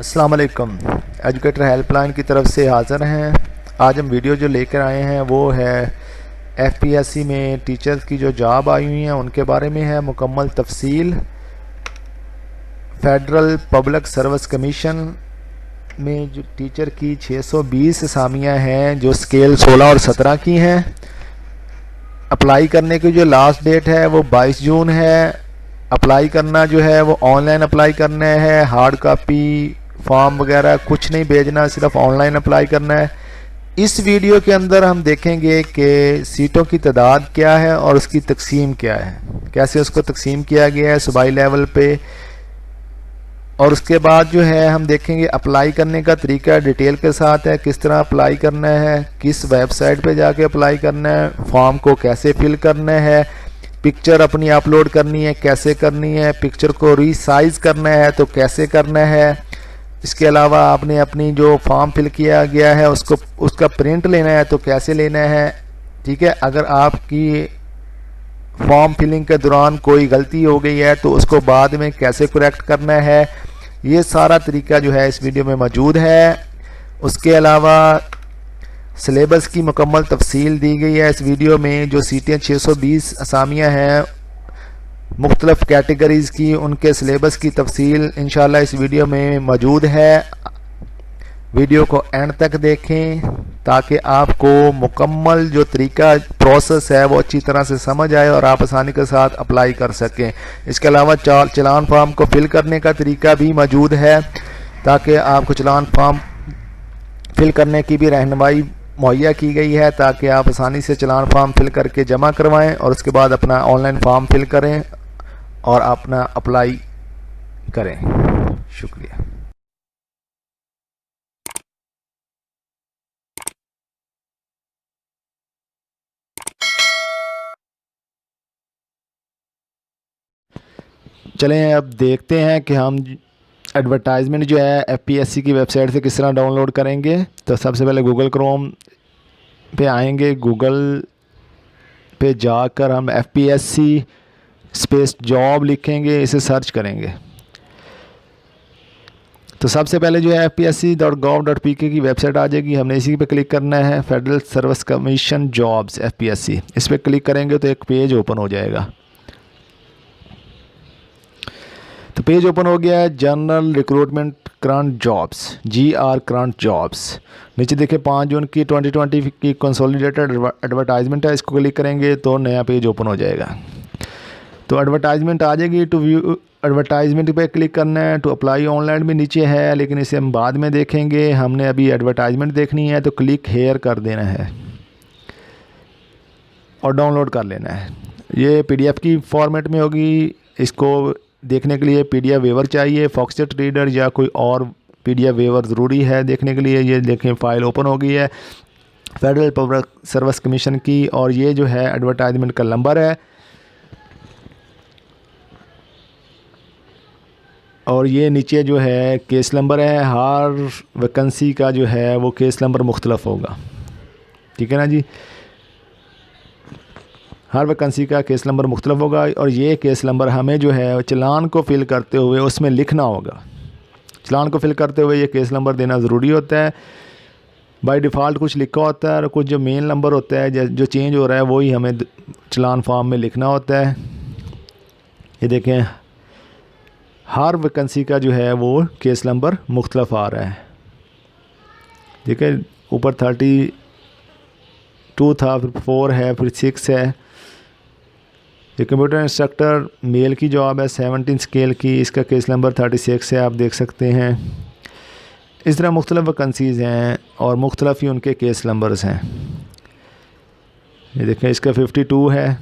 अस्सलाम वालेकुम। Educator helpline की तरफ से हाज़िर हैं। आज हम वीडियो जो लेकर आए हैं वो है एफपीएससी में टीचर्स की जो जॉब आई हुई हैं उनके बारे में है मुकम्मल तफसील। फेडरल पब्लिक सर्विस कमीशन में जो टीचर की 620 असामियाँ हैं जो स्केल 16 और 17 की हैं। अप्लाई करने की जो लास्ट डेट है वो 22 जून है। अप्लाई करना जो है वो ऑनलाइन अप्लाई करना है, हार्ड कापी फॉर्म वगैरह कुछ नहीं भेजना, सिर्फ ऑनलाइन अप्लाई करना है। इस वीडियो के अंदर हम देखेंगे कि सीटों की तादाद क्या है और उसकी तकसीम क्या है, कैसे उसको तकसीम किया गया है सूबाई लेवल पे। और उसके बाद जो है हम देखेंगे अप्लाई करने का तरीका डिटेल के साथ है, किस तरह अप्लाई करना है, किस वेबसाइट पे जाके अप्लाई करना है, फॉर्म को कैसे फिल करना है, पिक्चर अपनी अपलोड करनी है कैसे करनी है, पिक्चर को रीसाइज करना है तो कैसे करना है। इसके अलावा आपने अपनी जो फॉर्म फिल किया गया है उसका प्रिंट लेना है तो कैसे लेना है। ठीक है, अगर आपकी फॉर्म फिलिंग के दौरान कोई गलती हो गई है तो उसको बाद में कैसे करेक्ट करना है, ये सारा तरीका जो है इस वीडियो में मौजूद है। उसके अलावा सिलेबस की मुकम्मल तफसील दी गई है इस वीडियो में। जो सीटें 620 असामियाँ हैं मुख्तलिफ कैटेगरीज़ की, उनके सिलेबस की तफसील इंशाल्लाह इस वीडियो में मौजूद है। वीडियो को एंड तक देखें ताकि आपको मुकम्मल जो तरीका प्रोसेस है वो अच्छी तरह से समझ आए और आप आसानी के साथ अप्लाई कर सकें। इसके अलावा चलान फॉर्म को फिल करने का तरीका भी मौजूद है ताकि आपको चलान फॉर्म फिल करने की भी रहनुमाई मुहैया की गई है ताकि आप आसानी से चलान फॉर्म फिल करके जमा करवाएं और उसके बाद अपना ऑनलाइन फॉर्म फिल करें और अपना अप्लाई करें। शुक्रिया। चलें अब देखते हैं कि हम एडवर्टाइजमेंट जो है एफपीएससी की वेबसाइट से किस तरह डाउनलोड करेंगे। तो सबसे पहले गूगल क्रोम पे आएंगे, गूगल पे जाकर हम एफपीएससी स्पेस जॉब लिखेंगे, इसे सर्च करेंगे। तो सबसे पहले जो है fpsc.gov.pk की वेबसाइट आ जाएगी, हमने इसी पे क्लिक करना है। Federal service commission jobs FPSC, इस पर क्लिक करेंगे तो एक पेज ओपन हो जाएगा। तो पेज ओपन हो गया है, general recruitment current jobs GR current jobs. नीचे देखिए 5 जून की 2020 की कंसोलिडेटेड एडवर्टाइजमेंट है, इसको क्लिक करेंगे तो नया पेज ओपन हो जाएगा। तो एडवर्टाइजमेंट आ जाएगी। टू व्यू एडवर्टाइजमेंट पे क्लिक करना है। टू अप्लाई ऑनलाइन भी नीचे है लेकिन इसे हम बाद में देखेंगे, हमने अभी एडवर्टाइजमेंट देखनी है तो क्लिक हेयर कर देना है और डाउनलोड कर लेना है। ये PDF की फॉर्मेट में होगी। इसको देखने के लिए PDF वेवर चाहिए, फॉक्सटेट रीडर या कोई और PDF वेवर ज़रूरी है देखने के लिए। ये देखें फ़ाइल ओपन हो गई है फेडरल पब्लिक सर्विस कमीशन की, और ये जो है एडवर्टाइजमेंट का नंबर है और ये नीचे जो है केस नंबर है। हर वैकेंसी का जो है वो केस नंबर मुख्तलफ होगा, ठीक है ना जी। हर वैकेंसी का केस नंबर मुख्तलफ होगा और ये केस नंबर हमें जो है चलान को फिल करते हुए उसमें लिखना होगा। चलान को फिल करते हुए ये केस नंबर देना ज़रूरी होता है। बाय डिफ़ॉल्ट कुछ लिखा होता है और कुछ जो मेन नंबर होता है जो चेंज हो रहा है वही हमें चलान फॉर्म में लिखना होता है। ये देखें हर वैकेंसी का जो है वो केस नंबर मुख्तलफ आ रहा है। ठीक है, ऊपर 32 था, फिर 4 है, फिर 6 है। ये कंप्यूटर इंस्ट्रक्टर मेल की जॉब है 17 स्केल की, इसका केस नंबर 36 है, आप देख सकते हैं। इस तरह मुख्तलिफ वैकेंसीज़ हैं और मुख्तलिफ ही उनके केस नंबर्स हैं। ये देखें इसका 52 है,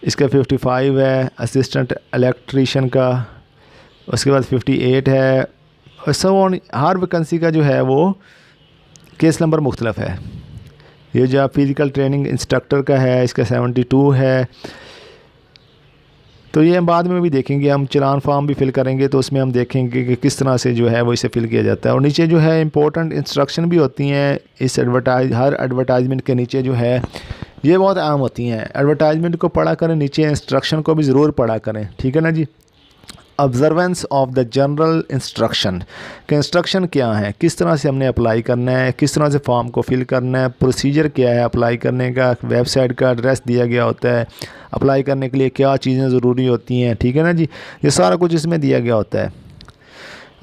इसका 55 है असिस्टेंट इलेक्ट्रीशियन का, उसके बाद 58 है और सब। हर वैकेंसी का जो है वो केस नंबर मुख्तलफ है। ये जो फिज़िकल ट्रेनिंग इंस्ट्रक्टर का है इसका 72 है। तो ये हम बाद में भी देखेंगे, हम चलान फॉर्म भी फिल करेंगे तो उसमें हम देखेंगे कि किस तरह से जो है वो इसे फिल किया जाता है। और नीचे जो है इंपॉर्टेंट इंस्ट्रक्शन भी होती हैं इस हर एडवर्टाइजमेंट के नीचे जो है ये बहुत आम होती हैं। एडवर्टाइजमेंट को पढ़ा करें, नीचे इंस्ट्रक्शन को भी ज़रूर पढ़ा करें, ठीक है ना जी। Observance of the general instruction के इंस्ट्रक्शन क्या है, किस तरह से हमने अप्लाई करना है, किस तरह से फॉर्म को फिल करना है, प्रोसीजर क्या है अप्लाई करने का, वेबसाइट का एड्रेस दिया गया होता है, अप्लाई करने के लिए क्या चीज़ें ज़रूरी होती हैं, ठीक है ना जी, ये सारा कुछ इसमें दिया गया होता है।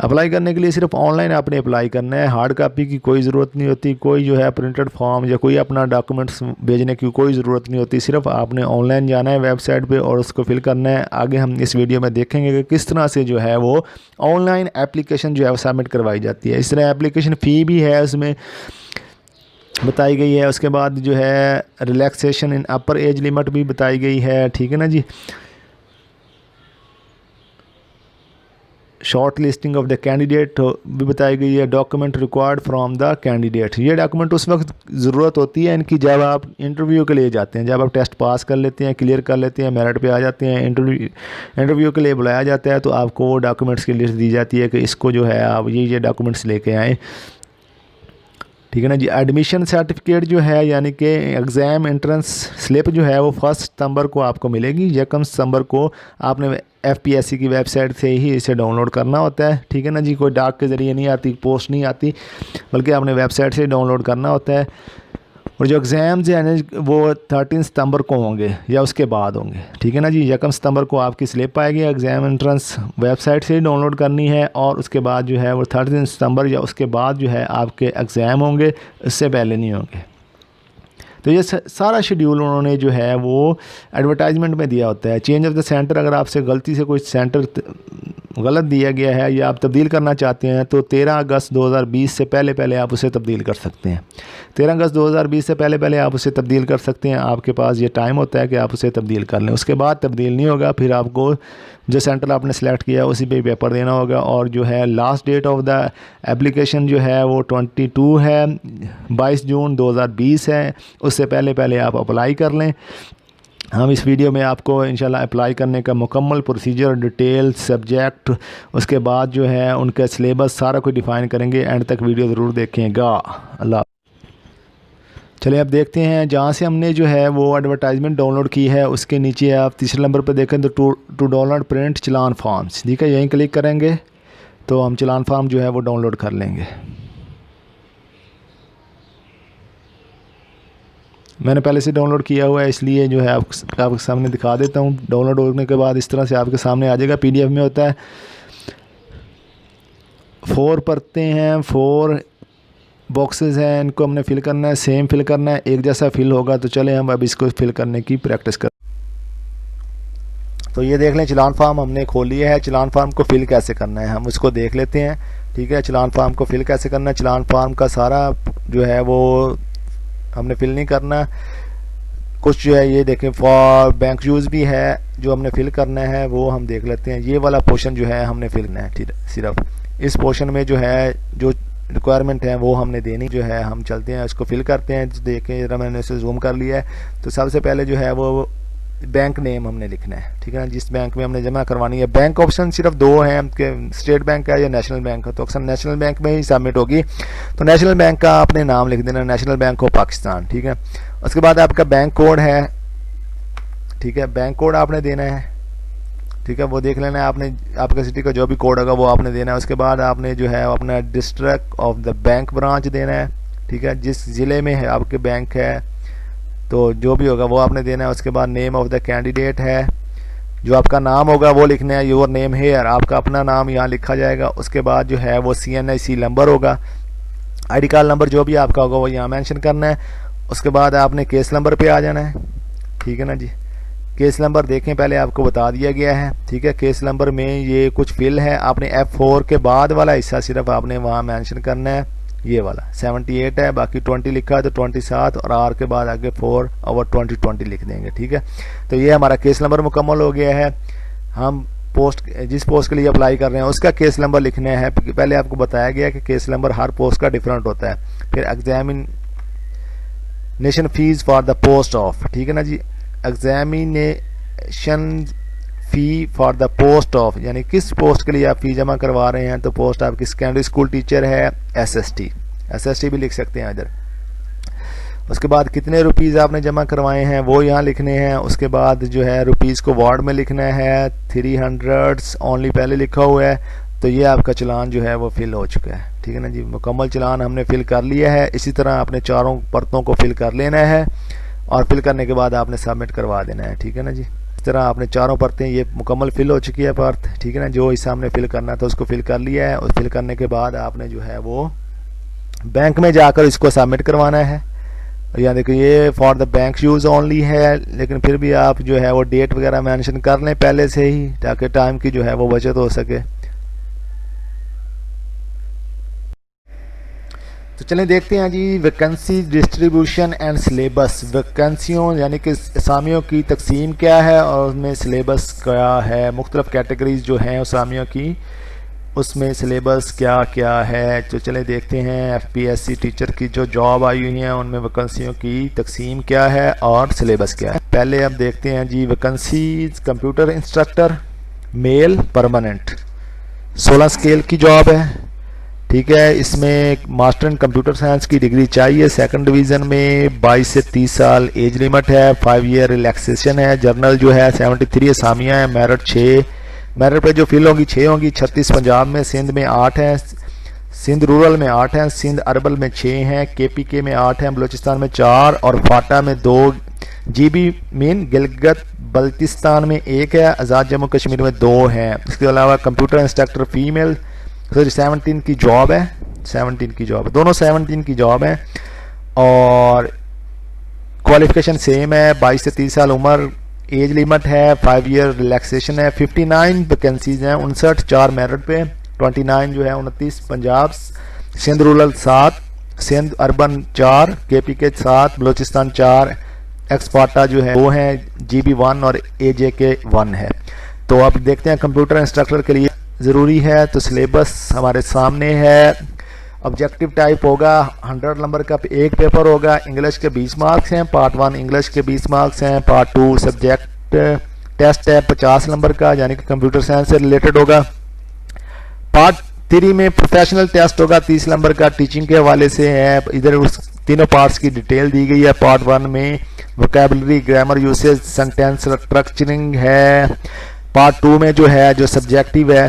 अप्लाई करने के लिए सिर्फ ऑनलाइन आपने अप्लाई करना है, हार्ड कापी की कोई ज़रूरत नहीं होती, कोई जो है प्रिंटेड फॉर्म या कोई अपना डॉक्यूमेंट्स भेजने की कोई ज़रूरत नहीं होती, सिर्फ आपने ऑनलाइन जाना है वेबसाइट पे और उसको फिल करना है। आगे हम इस वीडियो में देखेंगे कि किस तरह से जो है वो ऑनलाइन एप्लीकेशन जो है वो सबमिट करवाई जाती है। इस तरह एप्लीकेशन फ़ी भी है उसमें बताई गई है, उसके बाद जो है relaxation in upper age limit भी बताई गई है, ठीक है ना जी। Short listing of the candidate भी बताई गई है, document required from the candidate, ये डॉक्यूमेंट उस वक्त ज़रूरत होती है इनकी जब आप इंटरव्यू के लिए जाते हैं, जब आप टेस्ट पास कर लेते हैं, क्लियर कर लेते हैं, मेरिट पे आ जाते हैं, इंटरव्यू के लिए बुलाया जाता है, तो आपको वो डॉक्यूमेंट्स की लिस्ट दी जाती है कि इसको जो है आप ये डॉक्यूमेंट्स लेके आएँ, ठीक है ना जी। एडमिशन सर्टिफिकेट जो है यानी कि एग्ज़ाम एंट्रेंस स्लिप जो है वो 1 सितंबर को आपको मिलेगी, 1 सितंबर को आपने FPSC की वेबसाइट से ही इसे डाउनलोड करना होता है, ठीक है ना जी। कोई डाक के ज़रिए नहीं आती, पोस्ट नहीं आती, बल्कि आपने वेबसाइट से डाउनलोड करना होता है। और जो एग्ज़ाम्स हैं वो 13 सितंबर को होंगे या उसके बाद होंगे, ठीक है ना जी। 1 सितंबर को आपकी स्लिप आएगी, एग्ज़ाम एंट्रेंस वेबसाइट से ही डाउनलोड करनी है, और उसके बाद जो है वो 13 सितंबर या उसके बाद जो है आपके एग्ज़ाम होंगे, इससे पहले नहीं होंगे। तो ये सारा शेड्यूल उन्होंने जो है वो एडवर्टाइजमेंट में दिया होता है। चेंज ऑफ द सेंटर, अगर आपसे गलती से कोई सेंटर गलत दिया गया है या आप तब्दील करना चाहते हैं तो 13 अगस्त 2020 से पहले आप उसे तब्दील कर सकते हैं। 13 अगस्त 2020 से पहले आप उसे तब्दील कर सकते हैं, आपके पास ये टाइम होता है कि आप उसे तब्दील कर लें। उसके बाद तब्दील नहीं होगा, फिर आपको जो सेंटर आपने सेलेक्ट किया है उसी पे पेपर देना होगा। और जो है last date of the application जो है वो 22 है, 22 जून 2020 है, उससे पहले आप अप्लाई कर लें। हम इस वीडियो में आपको इंशाल्लाह अप्लाई करने का मुकम्मल प्रोसीजर, डिटेल, सब्जेक्ट, उसके बाद जो है उनका सिलेबस सारा कुछ डिफ़ाइन करेंगे। एंड तक वीडियो ज़रूर देखेंगा। अल्लाह। चलिए अब देखते हैं, जहाँ से हमने जो है वो एडवर्टाइजमेंट डाउनलोड की है उसके नीचे आप तीसरे नंबर पर देखें तो to download print challan forms, ठीक है, यहीं क्लिक करेंगे तो हम चलान फॉर्म जो है वो डाउनलोड कर लेंगे। मैंने पहले से डाउनलोड किया हुआ है, इसलिए जो है आपके सामने दिखा देता हूँ। डाउनलोड होने के बाद इस तरह से आपके सामने आ जाएगा, PDF में होता है। 4 परतें हैं, 4 बॉक्सेस हैं, इनको हमने फिल करना है, सेम फिल करना है, एक जैसा फिल होगा। तो चले हम अब इसको फिल करने की प्रैक्टिस कर। तो ये देख लें, चलान फार्म हमने खोल लिया है। चलान फार्म को फिल कैसे करना है हम उसको देख लेते हैं, ठीक है। चलान फार्म को फिल कैसे करना है, चलान फार्म का सारा जो है वो हमने फिल नहीं करना। कुछ जो है ये देखें फॉर बैंक यूज़ भी है जो हमने फिल करना है, वो हम देख लेते हैं। ये वाला पोर्शन जो है हमने फिल करना है, ठीक है। सिर्फ इस पोर्शन में जो है जो रिक्वायरमेंट है वो हमने देनी जो है, हम चलते हैं इसको फिल करते हैं। तो देखें जरा मैंने इसे जूम कर लिया है। तो सबसे पहले जो है वो बैंक नेम हमने लिखना है, ठीक है ना, जिस बैंक में हमने जमा करवानी है। बैंक ऑप्शन सिर्फ 2 हैं कि स्टेट बैंक है या नेशनल बैंक है, तो अक्सर नेशनल बैंक में ही सबमिट होगी। तो नेशनल बैंक का आपने नाम लिख देना, नेशनल बैंक ऑफ पाकिस्तान, ठीक है। उसके बाद आपका बैंक कोड है, ठीक है, बैंक कोड आपने देना है, ठीक है, वो देख लेना है आपने। आपका सिटी का जो भी कोड होगा वो आपने देना है। उसके बाद आपने जो है अपना district of the bank branch देना है, ठीक है, जिस ज़िले में है आपके बैंक है तो जो भी होगा वो आपने देना है। उसके बाद नेम ऑफ द कैंडिडेट है, जो आपका नाम होगा वो लिखना है, योर नेम हेयर, आपका अपना नाम यहाँ लिखा जाएगा। उसके बाद जो है वो CNIC नंबर होगा, ID कार्ड नंबर जो भी आपका होगा वो यहाँ मेंशन करना है। उसके बाद आपने केस नंबर पे आ जाना है, ठीक है ना जी। केस नंबर देखें पहले आपको बता दिया गया है, ठीक है। केस नंबर में ये कुछ फिल है, आपने F4 के बाद वाला हिस्सा सिर्फ आपने वहाँ मेंशन करना है, ये वाला 78 है, बाकी 20 लिखा है तो 27 और R के बाद आगे 4 और 20 लिख देंगे, ठीक है। तो ये हमारा केस नंबर मुकम्मल हो गया है। हम पोस्ट जिस पोस्ट के लिए अप्लाई कर रहे हैं उसका केस नंबर लिखना है। पहले आपको बताया गया कि केस नंबर हर पोस्ट का डिफरेंट होता है। फिर examination fees for the post of, ठीक है ना जी, examination fee for the post of, यानी किस पोस्ट के लिए आप फ़ी जमा करवा रहे हैं। तो पोस्ट आपकी सेकेंडरी स्कूल टीचर है, SST भी लिख सकते हैं इधर। उसके बाद कितने रुपीज़ आपने जमा करवाए हैं वो यहाँ लिखने हैं। उसके बाद जो है रुपीज़ को वार्ड में लिखना है, 300 ओनली पहले लिखा हुआ है। तो ये आपका चलान जो है वो फिल हो चुका है, ठीक है ना जी। मुकम्मल चलान हमने फिल कर लिया है। इसी तरह आपने चारों परतों को फिल कर लेना है और फिल करने के बाद आपने सबमिट करवा देना है, ठीक है ना जी। इस तरह आपने चारों परतें, ये मुकम्मल फिल हो चुकी है परत, ठीक है ना। जो हिस्सा हमने फिल करना था उसको फिल कर लिया है और फिल करने के बाद आपने जो है वो बैंक में जाकर इसको सबमिट करवाना है। या देखिए ये for the bank use only है, लेकिन फिर भी आप जो है वो डेट वगैरह मेंशन कर लें पहले से ही, ताकि टाइम की जो है वो बचत हो सके। तो चलें देखते हैं जी वैकेंसी डिस्ट्रीब्यूशन एंड सिलेबस। वैकेंसियों यानी कि असामियों की तकसीम क्या है और उसमें सिलेबस क्या है, मुख्तलिफ कैटेगरीज जो हैं असामियों की, उसमें सिलेबस क्या क्या है। तो चले देखते हैं FPSC टीचर की जो जॉब आई हुई हैं उनमें वैकेंसियों की तकसीम क्या है और सिलेबस क्या है। पहले अब देखते हैं जी vacancy computer instructor male permanent, 16 scale की जॉब है, ठीक है। इसमें मास्टर इन कंप्यूटर साइंस की डिग्री चाहिए। सेकंड डिवीज़न में 22 से 30 साल एज लिमिट है, 5 ईयर रिलैक्सेशन है। जर्नल जो है 73 असामियाँ हैं, मेरिट 6, मेरिट पे जो फिल होंगी 6 होंगी। 36 पंजाब में, सिंध में 8 हैं, सिंध रूरल में 8 हैं, सिंध अर्बन में 6 हैं, KPK में 8 हैं, बलूचिस्तान में 4 और फाटा में 2, GB मीन गिलगित बल्तिस्तान में 1 है, आज़ाद जम्मू कश्मीर में 2 हैं। इसके अलावा कंप्यूटर इंस्ट्रक्टर फीमेल 17 की जॉब है, 17 की जॉब है, दोनों 17 की जॉब है और क्वालिफिकेशन सेम है, 22 से 30 साल उम्र, एज लिमिट है, 5 ईयर रिलैक्सेशन है। 59 वैकेंसीज हैं, 59 4 मेरिट पे, 29 जो है 29 Punjab, Sindh rural 7, Sindh urban 4, KPK 7, Balochistan 4, ex FATA जो है 2 हैं, GB 1 और AJK 1 है। तो अब देखते हैं कंप्यूटर इंस्ट्रक्टर के लिए ज़रूरी है। तो सिलेबस हमारे सामने है। ऑब्जेक्टिव टाइप होगा, 100 नंबर का एक पेपर होगा, इंग्लिश के 20 मार्क्स हैं, पार्ट 1 इंग्लिश के 20 मार्क्स हैं, पार्ट 2 सब्जेक्ट टेस्ट है 50 नंबर का, यानी कि कंप्यूटर साइंस से रिलेटेड होगा। पार्ट 3 में प्रोफेशनल टेस्ट होगा 30 नंबर का, टीचिंग के हवाले से है। इधर उस तीनों पार्ट्स की डिटेल दी गई है। पार्ट 1 में vocabulary, grammar usage, sentence structuring है। पार्ट 2 में जो है जो सब्जेक्टिव है,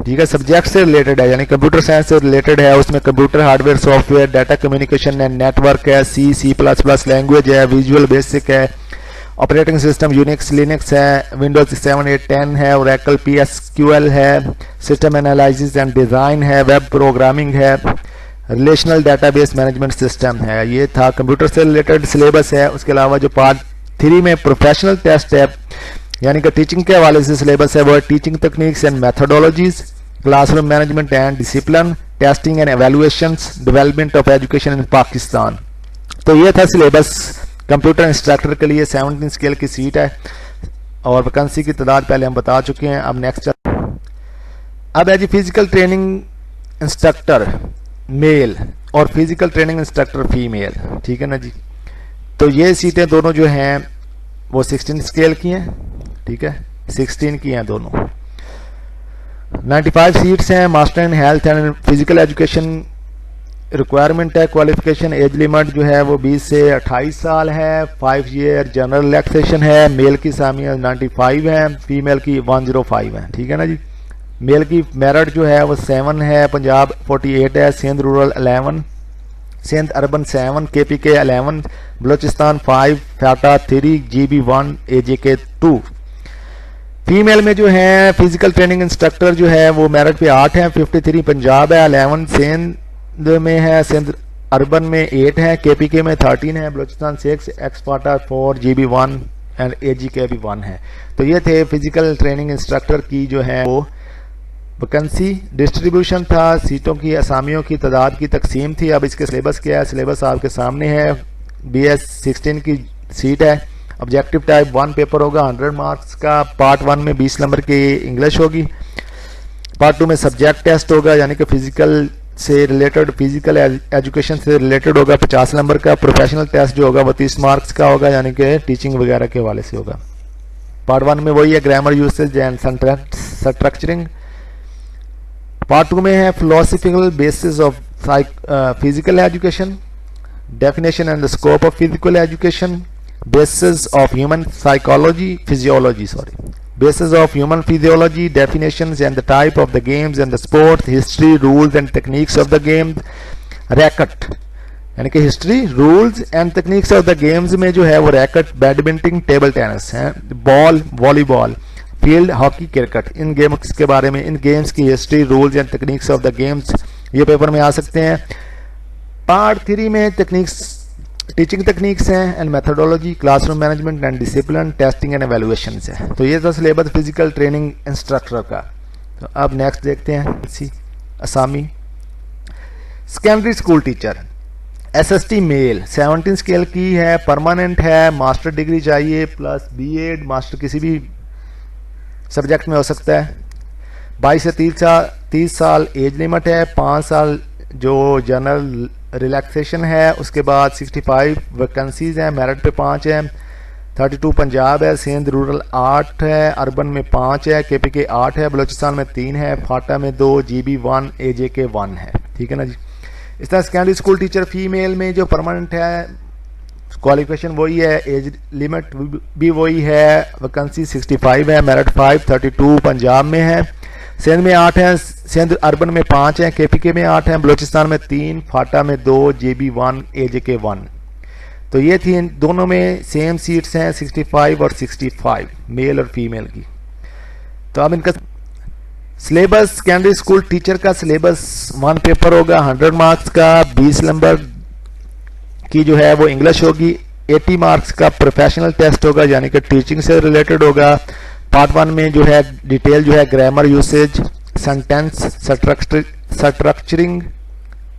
ठीक है, सब्जेक्ट से रिलेटेड है, यानी कंप्यूटर साइंस से रिलेटेड है। उसमें computer hardware, software, data communication है, नेटवर्क है, C++ लैंग्वेज है, विजुअल बेसिक है, ऑपरेटिंग सिस्टम यूनिक्स लिनक्स है, विंडोज 7 8 10 है, ओरेकल PSQL है, सिस्टम एनालिसिस एंड डिज़ाइन है, वेब प्रोग्रामिंग है, रिलेशनल डेटाबेस मैनेजमेंट सिस्टम है। ये था कंप्यूटर से रिलेटेड सिलेबस है। उसके अलावा जो पार्ट 3 में प्रोफेशनल टेस्ट है, यानी कि टीचिंग के हवाले से सिलेबस है, वो है teaching techniques and methodologies, classroom management and discipline, testing and evaluations, development of education in Pakistan. तो ये था सिलेबस कंप्यूटर इंस्ट्रक्टर के लिए। 17 स्केल की सीट है और वैकेंसी की तादाद पहले हम बता चुके हैं। अब नेक्स्ट अब है जी फिजिकल ट्रेनिंग इंस्ट्रक्टर मेल और फिजिकल ट्रेनिंग इंस्ट्रक्टर फीमेल, ठीक है ना जी। तो ये सीटें दोनों जो हैं वो 16 स्केल की हैं, ठीक है, 16 की हैं दोनों। 95 सीट्स हैं। Master in health and physical education requirement है। क्वालिफिकेशन एज लिमिट जो है वो 20 से 28 साल है। 5 ईयर जनरल रिलैक्सेशन है। मेल की सामियाँ 95 है, फीमेल की 105 है, ठीक है ना जी। मेल की मेरिट जो है वो 7 है, पंजाब 48 है, Sindh rural 11, Sindh urban 7, KPK 11, Balochistan 5, FATA 3, GB 1, AJK 2। Female में जो है फिजिकल ट्रेनिंग इंस्ट्रक्टर जो है वो मेरिट पे 8 है, 53 पंजाब है, 11 सिंध में है, सिंध अर्बन में 8 है, KPK में 13 है, बलूचिस्तान 6, एक्सपाटा 4, GB 1 एंड AJK भी 1 है। तो ये थे फिजिकल ट्रेनिंग इंस्ट्रक्टर की जो है वो वैकेंसी। डिस्ट्रीब्यूशन था, सीटों की असामियों की तादाद की तकसीम थी। अब इसके सिलेबस क्या है, सिलेबस आपके सामने है। BS 16 की सीट है। ऑब्जेक्टिव टाइप 1 पेपर होगा 100 मार्क्स का। पार्ट 1 में 20 नंबर की इंग्लिश होगी। पार्ट 2 में सब्जेक्ट टेस्ट होगा, यानी कि फिजिकल से रिलेटेड, फिजिकल एजुकेशन से रिलेटेड होगा 50 नंबर का। प्रोफेशनल टेस्ट जो होगा वो 30 मार्क्स का होगा, यानी कि टीचिंग वगैरह के हवाले से होगा। पार्ट 1 में वही है, grammar usage and structuring. Part 2 में है philosophical basis of physical education, definition and the scope of physical education, basis of human physiology, basis of human physiology, definitions and the type of the games and the sports, history, rules and techniques of the game, racket यानी कि history, rules and techniques of the games में जो है वो racket, badminton, table tennis है, ball, volleyball, field hockey, cricket, इन games के बारे में, इन गेम्स की history, rules and techniques of the games ये पेपर में आ सकते हैं। पार्ट 3 में टेक्निक्स, टीचिंग टेक्निक्स हैं and methodology, classroom management and discipline, testing and evaluation है। तो ये था सिलेबस फिजिकल ट्रेनिंग इंस्ट्रक्टर का। तो अब नेक्स्ट देखते हैं असामी। Secondary school teacher, SST male, 17 scale की है, परमानेंट है, मास्टर डिग्री चाहिए प्लस बीएड, मास्टर किसी भी सब्जेक्ट में हो सकता है। 22 से 30 साल एज लिमिट है, 5 साल जो जनरल रिलैक्सेशन है, उसके बाद 65 वैकेंसीज हैं, मेरिट पे 5 है, 32 पंजाब है, सिंध रूरल 8 है, अर्बन में 5 है, केपीके 8 है, बलूचिस्तान में 3 है, फाटा में 2, जीबी 1, एजेके 1 है। ठीक है ना जी। इस तरह सेकेंडरी स्कूल टीचर फीमेल में जो परमानेंट है, क्वालिफिकेशन वही है, एज लिमिट भी वही है, वैकेंसी 65 है, मेरिट 5, 32 पंजाब में है, सिंध में 8 है, सिंध अर्बन में 5 है, केपीके में 8 है, बलूचिस्तान में 3, फाटा में 2, जेबी 1, एजेके 1। तो ये थी, इन दोनों में सेम सीट्स हैं 65 और 65 मेल और फीमेल की। तो अब इनका सिलेबस, सेकेंडरी स्कूल टीचर का सिलेबस 1 पेपर होगा 100 मार्क्स का, 20 नंबर की जो है वो इंग्लिश होगी, 80 मार्क्स का प्रोफेशनल टेस्ट होगा यानी कि टीचिंग से रिलेटेड होगा। पार्ट 1 में जो है डिटेल जो है grammar, usage, sentence structuring,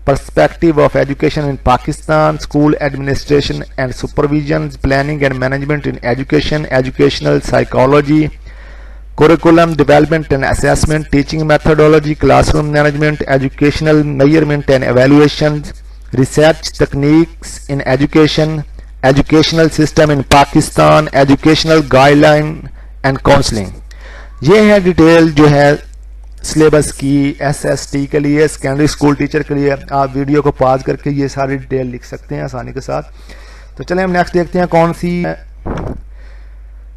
perspective of education in Pakistan, school administration and supervision, planning and management in education, educational psychology, curriculum development and assessment, teaching methodology, classroom management, educational measurement and evaluation, research techniques in education, educational system in Pakistan, educational guideline and counseling। ये है detail जो है syllabus की SST के लिए, secondary school teacher के लिए। आप वीडियो को पॉज करके ये सारी डिटेल लिख सकते हैं आसानी के साथ। तो चलें हम नेक्स्ट देखते हैं कौन सी।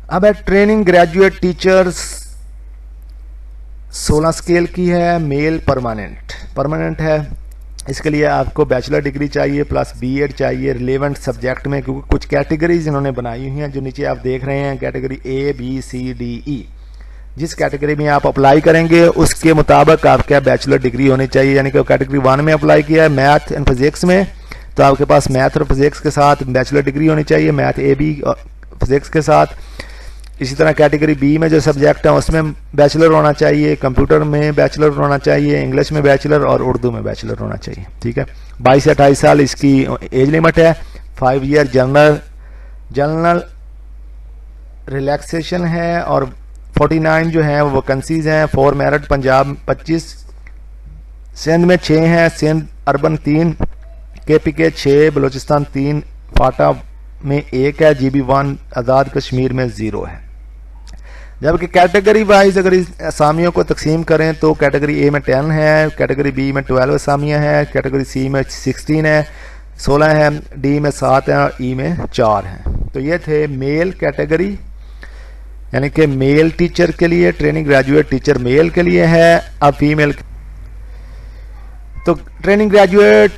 अब है ट्रेनिंग ग्रेजुएट टीचर्स, 16 स्केल की है, मेल, परमानेंट है। इसके लिए आपको बैचलर डिग्री चाहिए प्लस बीएड चाहिए रिलेवेंट सब्जेक्ट में, क्योंकि कुछ कैटेगरीज इन्होंने बनाई हुई हैं जो नीचे आप देख रहे हैं, category A B C D E. जिस कैटेगरी में आप अप्लाई करेंगे उसके मुताबिक आपका बैचलर डिग्री होनी चाहिए। यानी कि कैटेगरी 1 में अप्लाई किया है मैथ एंड फिजिक्स में, तो आपके पास मैथ और फिजिक्स के साथ बैचलर डिग्री होनी चाहिए, मैथ ए बी फिजिक्स के साथ। इसी तरह कैटेगरी बी में जो सब्जेक्ट है उसमें बैचलर होना चाहिए, कंप्यूटर में बैचलर होना चाहिए, इंग्लिश में बैचलर और उर्दू में बैचलर होना चाहिए। ठीक है, 22 से 28 साल इसकी एज लिमिट है, 5 ईयर जनरल रिलैक्सेशन है और 49 जो है वो वैकेंसीज हैं। 4 मेरिट, पंजाब 25, सिंध में 6 हैं, सिंध अर्बन 3, केपीके 6, बलूचिस्तान 3, फाटा में 1 है, जीबी 1, आज़ाद कश्मीर में 0 है। जबकि कैटेगरी वाइज अगर इस असामियों को तकसीम करें तो कैटेगरी ए में 10 है, कैटेगरी बी में 12 असामियाँ हैं, कैटेगरी सी में 16 है, 16 है, डी में 7 है और ई में 4 हैं। तो ये थे मेल कैटेगरी, यानी कि मेल टीचर के लिए, ट्रेनिंग ग्रेजुएट टीचर मेल के लिए है। अब फीमेल, तो training graduate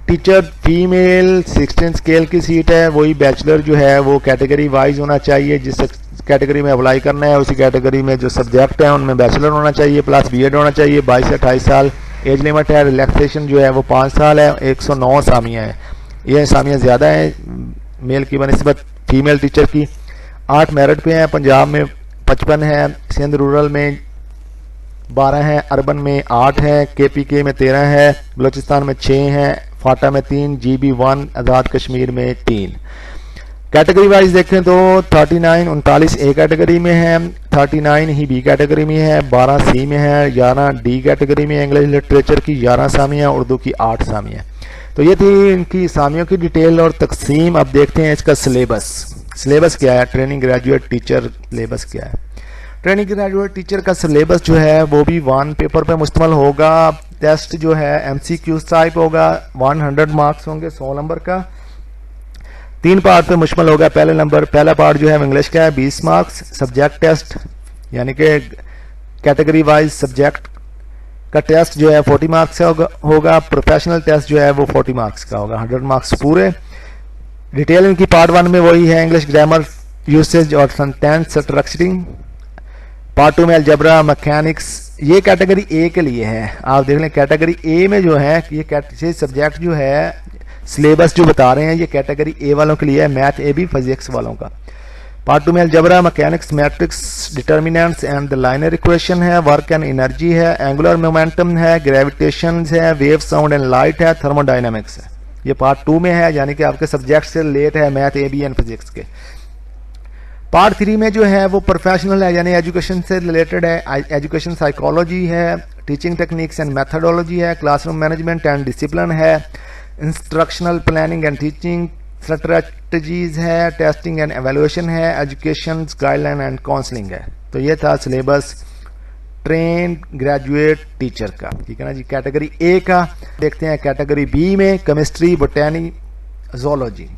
teacher female 16 scale की सीट है, वही बैचलर जो है वो कैटेगरी वाइज होना चाहिए, जिस कैटेगरी में अप्लाई करना है उसी कैटेगरी में जो सब्जेक्ट है उनमें बैचलर होना चाहिए प्लस बीएड होना चाहिए। 22 से 28 साल एज लिमिट है, रिलैक्सेशन जो है वो 5 साल है, 109 असामियाँ हैं। ये असामियाँ ज़्यादा हैं मेल की बनिस्बत फीमेल टीचर की। 8 मेरिट पे हैं, पंजाब में 55 है, सिंध रूरल में 12 है, अर्बन में 8 है, केपीके में 13 है, बलूचिस्तान में 6 है, फाटा में 3, जीबी 1, आज़ाद कश्मीर में 3। कैटेगरी वाइज देखें तो 39 ए कैटेगरी में है, 39 ही बी कैटेगरी में है, 12 सी में है, 11 डी कैटेगरी में, इंग्लिश लिटरेचर की 11 असामियाँ, उर्दू की 8 असामियाँ। तो ये थी इनकी असामियों की डिटेल और तकसीम। अब देखते हैं इसका सिलेबस क्या है, ट्रेनिंग ग्रेजुएट टीचर सिलेबस क्या है। ट्रेनिंग ग्रेजुएट टीचर का सिलेबस जो है वो भी 1 पेपर पे मुश्तमिल होगा। टेस्ट जो है MCQ टाइप होगा, 100 मार्क्स होंगे 100 नंबर का। 3 पार्ट पे मुश्तमिल होगा। पहला पार्ट जो है इंग्लिश का है 20 मार्क्स, सब्जेक्ट टेस्ट यानी कि कैटेगरी वाइज सब्जेक्ट का टेस्ट जो है 40 मार्क्स का होगा। प्रोफेशनल टेस्ट जो है वो 40 मार्क्स का होगा, 100 मार्क्स पूरे। डिटेल इनकी पार्ट 1 में वही है, इंग्लिश ग्रामर, यूसेज और सेंटेंस स्ट्रक्चरिंग। पार्ट 2 में अलजेब्रा, मैकेनिक्स। ये कैटेगरी ए के लिए है। आप देख लें कैटेगरी ए में जो है ये सब्जेक्ट जो है सिलेबस जो बता रहे हैं ये कैटेगरी ए वालों के लिए है, मैथ ए बी फिजिक्स वालों का। पार्ट 2 में algebra, mechanics, matrix, determinants and the liner equation है, वर्क एंड एनर्जी है, एंगुलर मोमेंटम है, ग्रेविटेशन है, वेव, साउंड एंड लाइट है, थर्मोडायनामिक्स है। ये पार्ट 2 में है, यानी कि आपके सब्जेक्ट से रिलेट है math A B and physics के। पार्ट 3 में जो है वो प्रोफेशनल है, यानी एजुकेशन से रिलेटेड है। एजुकेशन साइकोलॉजी है, टीचिंग टेक्निक्स एंड मेथडोलॉजी है, क्लासरूम मैनेजमेंट एंड डिसिप्लिन है, instructional planning and teaching strategies है, टेस्टिंग एंड एवेल्युएशन है, एजुकेशन गाइडलाइन एंड काउंसलिंग है। तो ये था सिलेबस ट्रेन ग्रेजुएट टीचर का, ठीक है ना जी, कैटेगरी ए का। देखते हैं कैटेगरी बी में केमिस्ट्री, बोटैनी, जोलॉजी।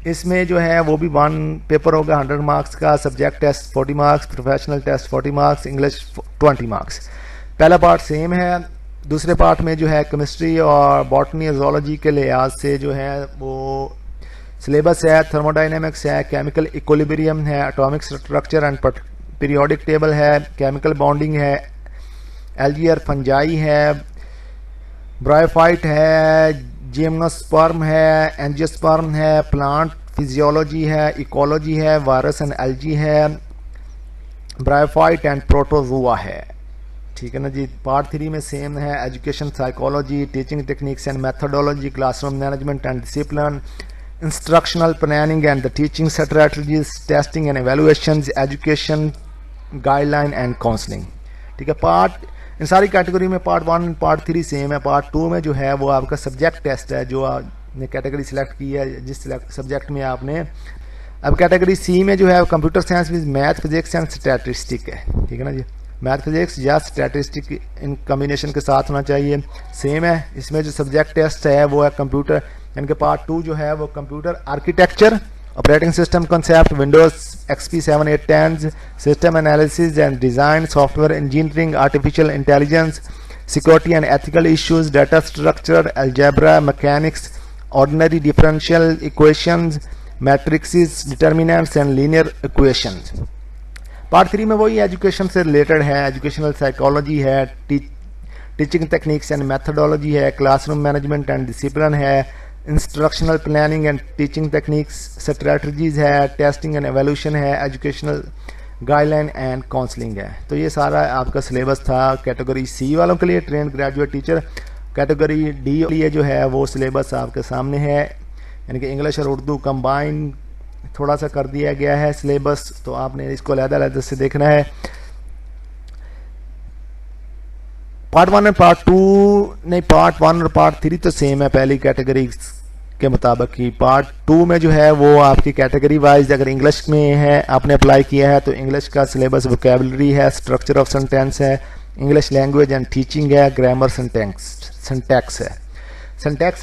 इसमें जो है वो भी 1 पेपर होगा 100 मार्क्स का, subject test 40 marks, professional test 40 marks, English 20 marks. पहला पार्ट सेम है। दूसरे पार्ट में जो है केमिस्ट्री और बॉटनी, जोलॉजी के लिहाज से जो है वो सिलेबस है, थर्मोडायनेमिक्स है, केमिकल इक्विलिब्रियम है, atomic structure and periodic table है, केमिकल बॉन्डिंग है, एल्जियर फंजाई है, ब्रायोफाइट है, जिम्नोस्पर्म है, एंजियोस्पर्म है, प्लांट फिजियोलॉजी है, इकोलॉजी है, वायरस एंड एल्जी है, ब्रायोफाइट एंड प्रोटोजुआ है, ठीक है ना जी। पार्ट 3 में सेम है, education psychology, teaching techniques and methodology, classroom management and discipline, instructional planning and the teaching strategies, testing and evaluations, education guideline and counselling, ठीक है। इन सारी कैटेगरी में पार्ट 1 पार्ट 3 सेम है। पार्ट 2 में जो है वो आपका सब्जेक्ट टेस्ट है, जो आपने कैटेगरी सिलेक्ट की है जिस सब्जेक्ट में आपने। अब कैटेगरी सी में जो है computer science with math, physics and statistic है, ठीक है ना जी। मैथ, फिजिक्स या स्टैटिस्टिक इन कॉम्बिनेशन के साथ होना चाहिए, सेम है। इसमें जो सब्जेक्ट टेस्ट है वो है कंप्यूटर, यानी कि पार्ट 2 जो है वो computer architecture, operating system concept, Windows XP 7, 8, 10, system analysis and design, software engineering, artificial intelligence, security and ethical issues, data structure, algebra, mechanics, ordinary differential equations, matrix, determinants and linear equations. Part 3 में वही education से related है, educational psychology है, teaching techniques and methodology है, classroom management and discipline है, instructional planning and teaching techniques strategies है, testing and evolution है, educational guideline and counselling है। तो ये सारा आपका सिलेबस था कैटेगरी सी वालों के लिए, trained graduate teacher. Category D के लिए जो है वो सिलेबस आपके सामने है, यानी कि इंग्लिश और उर्दू कंबाइन थोड़ा सा कर दिया गया है सिलेबस, तो आपने इसको अलग-अलग से देखना है। पार्ट 1 और पार्ट 2 नहीं, पार्ट 1 और पार्ट 3 तो सेम है पहली कैटेगरी के मुताबिक ही। पार्ट 2 में जो है वो आपकी कैटेगरी वाइज, अगर इंग्लिश में है आपने अप्लाई किया है तो इंग्लिश का सिलेबस वोकैबुलरी है, स्ट्रक्चर ऑफ सेंटेंस है, इंग्लिश लैंग्वेज एंड टीचिंग है, ग्रामर सिंटैक्स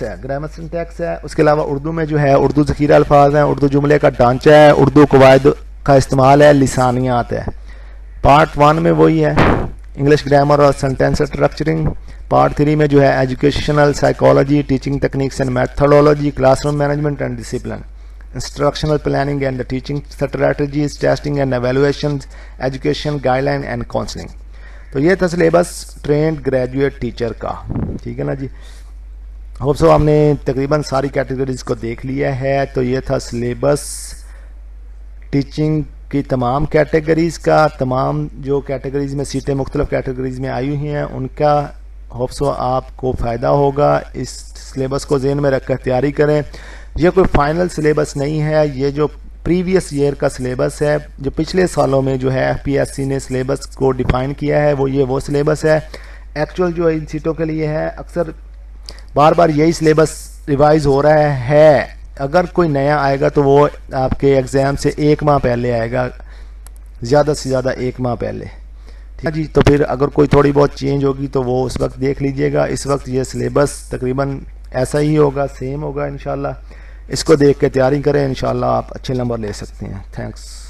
है, ग्रामर सिंटैक्स है। उसके अलावा उर्दू में जो है उर्दू ज़ख़ीरा अल्फाज हैं, उर्दू जुमले का ढांचा है, उर्दू कवायद का इस्तेमाल है, लिसानियात है। पार्ट 1 में वही है, इंग्लिश ग्रामर और सेंटेंस स्ट्रक्चरिंग। पार्ट 3 में जो है educational psychology, teaching techniques and methodology, classroom management and discipline, instructional planning and teaching strategies, testing and evaluation, education guideline and counselling. तो ये था सिलेबस ट्रेंड ग्रेजुएट टीचर का, ठीक है ना जी। होप सो हमने तकरीबन सारी कैटेगरीज को देख लिया है। तो ये था सिलेबस टीचिंग की तमाम कैटेगरीज का, तमाम जो कैटेगरीज में सीटें मुख्तलिफ कैटेगरीज में आई हुई हैं उनका। होप सो आपको फ़ायदा होगा। इस सिलेबस को ज़हन में रखकर तैयारी करें। ये कोई फाइनल सिलेबस नहीं है, ये जो प्रीवियस ईयर का सिलेबस है, जो पिछले सालों में जो है FPSC ने सिलेबस को डिफ़ाइन किया है, वो सिलेबस है। एक्चुअल जो इन सीटों के लिए है, अक्सर बार बार यही सिलेबस रिवाइज हो रहा है। अगर कोई नया आएगा तो वो आपके एग्ज़ाम से 1 माह पहले आएगा, ज़्यादा से ज़्यादा 1 माह पहले, ठीक है जी। तो फिर अगर कोई थोड़ी बहुत चेंज होगी तो वो उस वक्त देख लीजिएगा। इस वक्त ये सिलेबस तकरीबन ऐसा ही होगा, सेम होगा इंशाल्लाह। इसको देख के तैयारी करें, इंशाल्लाह आप अच्छे नंबर ले सकते हैं। थैंक्स।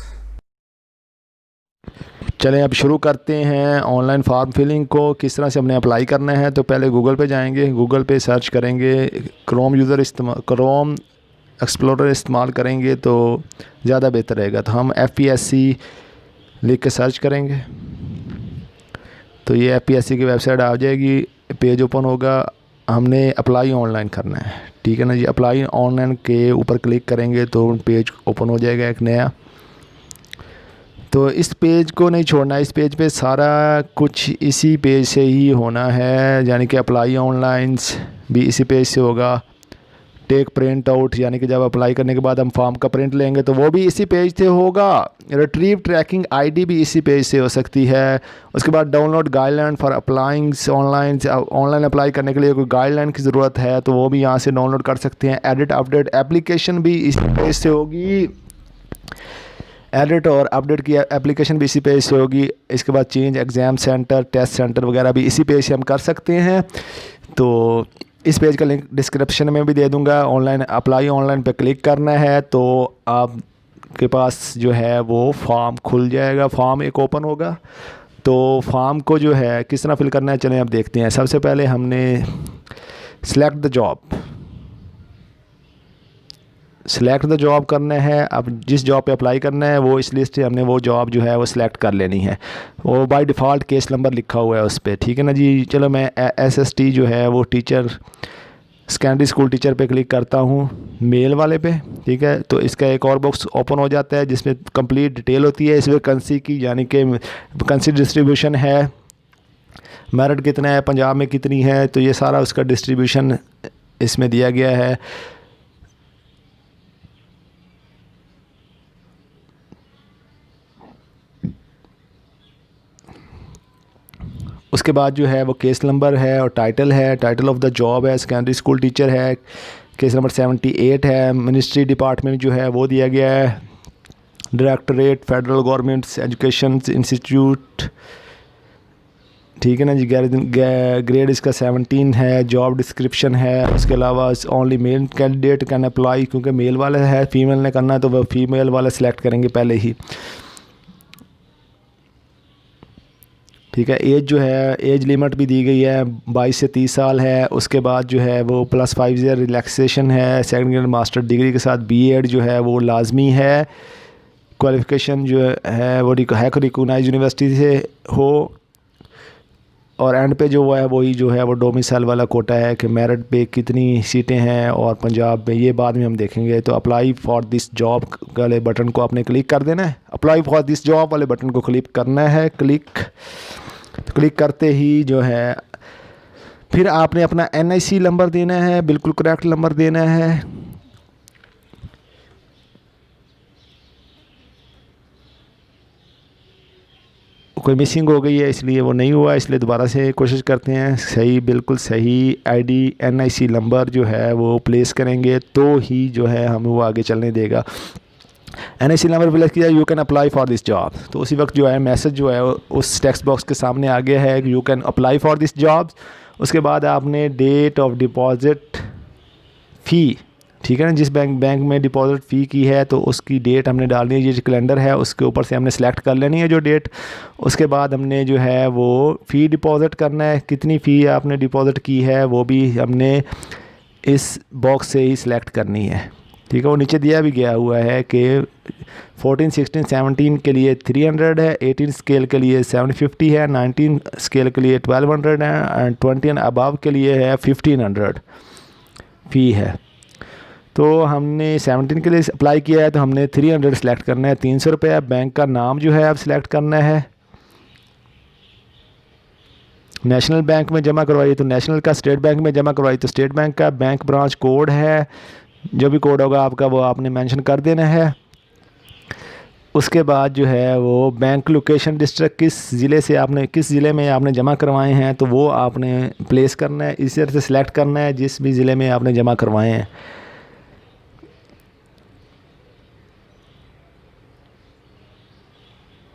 चलें अब शुरू करते हैं ऑनलाइन फॉर्म फिलिंग को, किस तरह से हमने अप्लाई करना है। तो पहले गूगल पे जाएंगे, गूगल पे सर्च करेंगे, क्रोम एक्सप्लोरर इस्तेमाल करेंगे तो ज़्यादा बेहतर रहेगा। तो हम FPSC लिख के सर्च करेंगे तो ये FPSC की वेबसाइट आ जाएगी, पेज ओपन होगा। हमने अप्लाई ऑनलाइन करना है, ठीक है ना जी। अप्लाई ऑनलाइन के ऊपर क्लिक करेंगे तो पेज ओपन हो जाएगा एक नया। तो इस पेज को नहीं छोड़ना, इस पेज पे सारा कुछ इसी पेज से ही होना है, यानी कि अप्लाई ऑनलाइन भी इसी पेज से होगा। टेक प्रिंट आउट, यानी कि जब अप्लाई करने के बाद हम फॉर्म का प्रिंट लेंगे तो वो भी इसी पेज से होगा। रिट्रीव ट्रैकिंग आईडी भी इसी पेज से हो सकती है। उसके बाद download guideline for applying online apply करने के लिए कोई गाइडलाइन की ज़रूरत है तो वो भी यहाँ से डाउनलोड कर सकते हैं। एडिट अपडेट एप्लीकेशन भी इसी पेज से होगी, एडिट और अपडेट की एप्लीकेशन भी इसी पेज से होगी। इसके बाद change exam centre, test centre वगैरह भी इसी पेज से हम कर सकते हैं। तो इस पेज का लिंक डिस्क्रिप्शन में भी दे दूंगा। ऑनलाइन अप्लाई ऑनलाइन पे क्लिक करना है तो आपके पास जो है वो फॉर्म खुल जाएगा, फॉर्म एक ओपन होगा। तो फॉर्म को जो है किस तरह फिल करना है चलें अब देखते हैं। सबसे पहले हमने सेलेक्ट द जॉब करना है। अब जिस जॉब पे अप्लाई करना है वो इस लिस्ट से हमने वो जॉब जो है वो सिलेक्ट कर लेनी है। वो बाय डिफ़ॉल्ट केस नंबर लिखा हुआ है उस पर, ठीक है ना जी। चलो मैं SST जो है वो टीचर, सेकेंडरी स्कूल टीचर पे क्लिक करता हूँ, मेल वाले पे, ठीक है। तो इसका एक और बॉक्स ओपन हो जाता है जिसमें कंप्लीट डिटेल होती है इस वैकेंसी की, यानी कि वैकेंसी डिस्ट्रीब्यूशन है, मेरिट कितना है, पंजाब में कितनी है, तो ये सारा उसका डिस्ट्रीब्यूशन इसमें दिया गया है। उसके बाद जो है वो केस नंबर है और टाइटल है, टाइटल ऑफ द जॉब है, सेकेंडरी स्कूल टीचर है, केस नंबर 78 है। मिनिस्ट्री डिपार्टमेंट जो है वो दिया गया है, directorate federal government education institute, ठीक है ना जी। ग्रेड इसका 17 है। जॉब डिस्क्रिप्शन है। उसके अलावा only male candidate can apply, क्योंकि मेल वाला है, फीमेल ने करना है तो वह फीमेल वाला सिलेक्ट करेंगे पहले ही, ठीक है। एज जो है, एज लिमिट भी दी गई है, 22 से 30 साल है। उसके बाद जो है वो +5 ईयर रिलैक्सेशन है। सेकंड ग्रेड मास्टर डिग्री के साथ BEd जो है वो लाजमी है। क्वालिफ़िकेशन जो है वो रिकॉग्नाइज यूनिवर्सिटी से हो। और एंड पे जो है वही जो है वो डोमिसाइल वाला कोटा है कि मेरिट पे कितनी सीटें हैं और पंजाब में, ये बाद में हम देखेंगे। तो अप्लाई फॉर दिस जॉब वाले बटन को आपने क्लिक कर देना है। अप्लाई फॉर दिस जॉब वाले बटन को क्लिक करना है। क्लिक करते ही जो है फिर आपने अपना NIC नंबर देना है, बिल्कुल करेक्ट नंबर देना है। कोई मिसिंग हो गई है इसलिए वो नहीं हुआ, इसलिए दोबारा से कोशिश करते हैं। सही, बिल्कुल सही ID NIC नंबर जो है वो प्लेस करेंगे तो ही जो है हमें वो आगे चलने देगा। NIC नंबर प्लेस किया, you can apply for this job. तो उसी वक्त जो है मैसेज जो है उस टेक्स्ट बॉक्स के सामने आ गया है कि you can apply for this job. उसके बाद आपने डेट ऑफ डिपॉजिट फ़ी, ठीक है ना, जिस बैंक में डिपॉजिट फ़ी की है तो उसकी डेट हमने डालनी है। ये जो कैलेंडर है उसके ऊपर से हमने सेलेक्ट कर लेनी है जो डेट। उसके बाद हमने जो है वो फ़ी डिपॉजिट करना है, कितनी फ़ी आपने डिपॉजिट की है वो भी हमने इस बॉक्स से ही सिलेक्ट करनी है, ठीक है। वो नीचे दिया भी गया हुआ है कि 14, 16, 17 के लिए 300 है, 18 स्केल के लिए 750 है, 19 स्केल के लिए 1200 है, एंड 20 एंड अबव के लिए है 1500 फ़ी है। तो हमने 17 के लिए अप्लाई किया है तो हमने 300 सेलेक्ट करना है, 300 रुपये। बैंक का नाम जो है अब सिलेक्ट करना है। नेशनल बैंक में जमा करवाइए तो नेशनल का, स्टेट बैंक में जमा करवाइए तो स्टेट बैंक का। बैंक ब्रांच कोड है, जो भी कोड होगा आपका वो आपने मेंशन कर देना है। उसके बाद जो है वो बैंक लोकेशन डिस्ट्रिक्ट, किस ज़िले में आपने जमा करवाए हैं तो वो आपने प्लेस करना है। इसी तरह से सिलेक्ट करना है जिस भी ज़िले में आपने जमा करवाए हैं।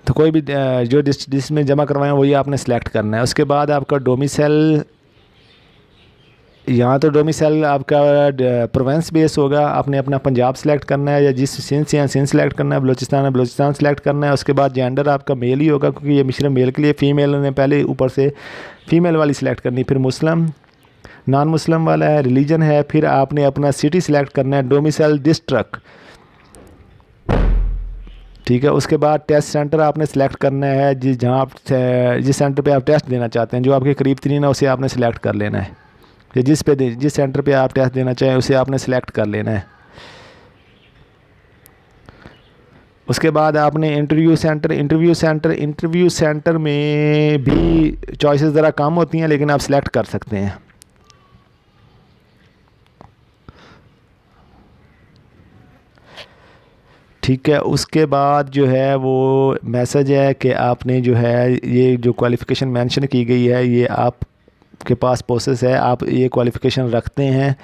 तो कोई भी जो जिसमें जमा करवाएं वही आपने सेलेक्ट करना है। उसके बाद आपका डोमिसाइल यहाँ तो डोमिसाइल आपका प्रोवेंस बेस होगा, आपने अपना पंजाब सेलेक्ट करना है, या जिस सिंध से सिंध सेलेक्ट करना है, बलोचिस्तान है बलोचिस्तान सेलेक्ट करना है। उसके बाद जेंडर आपका मेल ही होगा, क्योंकि ये मिश्र मेल के लिए, फ़ीमेल ने पहले ऊपर से फ़ीमेल वाली सिलेक्ट करनी, फिर मुस्लिम नॉन मुस्लिम वाला है, रिलीजन है, फिर आपने अपना सिटी सिलेक्ट करना है, डोमिसाइल डिस्ट्रिक्ट, ठीक है। उसके बाद टेस्ट सेंटर आपने सेलेक्ट करना है, जिस सेंटर पे आप टेस्ट देना चाहते हैं, जो आपके करीब तरीन है उसे आपने सेलेक्ट कर लेना है, या जिस सेंटर पे आप टेस्ट देना चाहें उसे आपने सेलेक्ट कर लेना है। उसके बाद आपने इंटरव्यू सेंटर में भी चॉइसेस ज़रा कम होती हैं, लेकिन आप सेलेक्ट कर सकते हैं। ठीक है। उसके बाद जो है वो मैसेज है कि आपने जो है ये जो क्वालिफ़िकेशन मेंशन की गई है, ये आपके पास प्रोसेस है, आप ये क्वालिफ़िकेशन रखते हैं,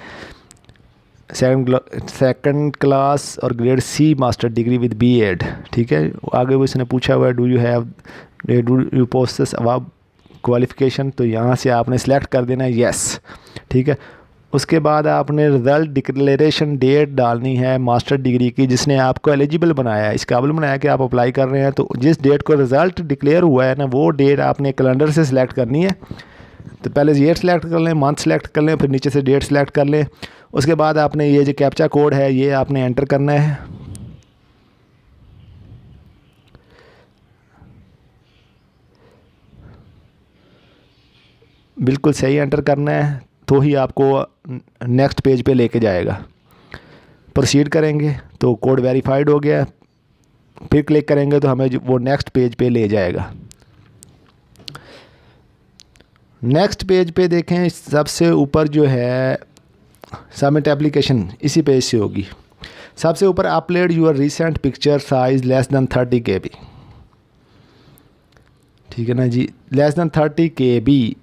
सेकंड क्लास और grade C master degree with BEd, ठीक है। आगे वो इसने पूछा हुआ है do you possess above qualification, तो यहाँ से आपने सेलेक्ट कर देना है यस, ठीक है। उसके बाद आपने रिज़ल्ट डिक्लेरेशन डेट डालनी है मास्टर डिग्री की, जिसने आपको एलिजिबल बनाया है, इस काबिल बनाया कि आप अप्लाई कर रहे हैं। तो जिस डेट को रिज़ल्ट डिक्लेयर हुआ है ना, वो डेट आपने कैलेंडर से सिलेक्ट करनी है। तो पहले ईयर सेलेक्ट कर लें, मंथ सेलेक्ट कर लें, फिर नीचे से डेट सेलेक्ट कर लें। उसके बाद आपने ये जो कैप्चा कोड है ये आपने एंटर करना है। बिल्कुल सही एंटर करना है, तो ही आपको नेक्स्ट पेज पे लेके जाएगा। प्रोसीड करेंगे तो कोड वेरीफाइड हो गया, फिर क्लिक करेंगे तो हमें वो नेक्स्ट पेज पे ले जाएगा। नेक्स्ट पेज पे देखें, सबसे ऊपर जो है सबमिट एप्लीकेशन, इसी पेज से होगी। सबसे ऊपर upload your recent picture size less than 30 KB, ठीक है ना जी। लेस दैन 30 KB